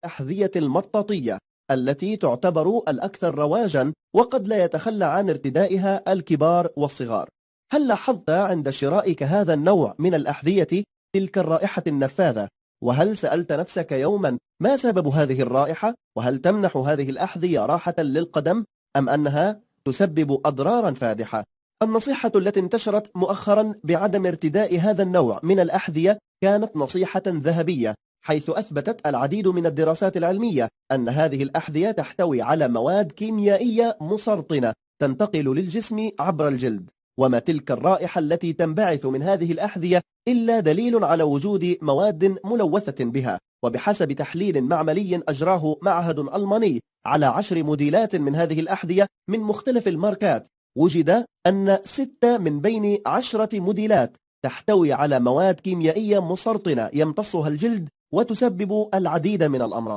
الأحذية المطاطية التي تعتبر الأكثر رواجا وقد لا يتخلى عن ارتدائها الكبار والصغار. هل لاحظت عند شرائك هذا النوع من الأحذية تلك الرائحة النفاذة؟ وهل سألت نفسك يوما ما سبب هذه الرائحة؟ وهل تمنح هذه الأحذية راحة للقدم أم أنها تسبب أضرارا فادحة؟ النصيحة التي انتشرت مؤخرا بعدم ارتداء هذا النوع من الأحذية كانت نصيحة ذهبية، حيث أثبتت العديد من الدراسات العلمية أن هذه الأحذية تحتوي على مواد كيميائية مسرطنة تنتقل للجسم عبر الجلد، وما تلك الرائحة التي تنبعث من هذه الأحذية إلا دليل على وجود مواد ملوثة بها. وبحسب تحليل معملي أجراه معهد ألماني على 10 موديلات من هذه الأحذية من مختلف الماركات، وجد أن 6 من بين 10 موديلات تحتوي على مواد كيميائية مسرطنة يمتصها الجلد وتسبب العديد من الأمراض.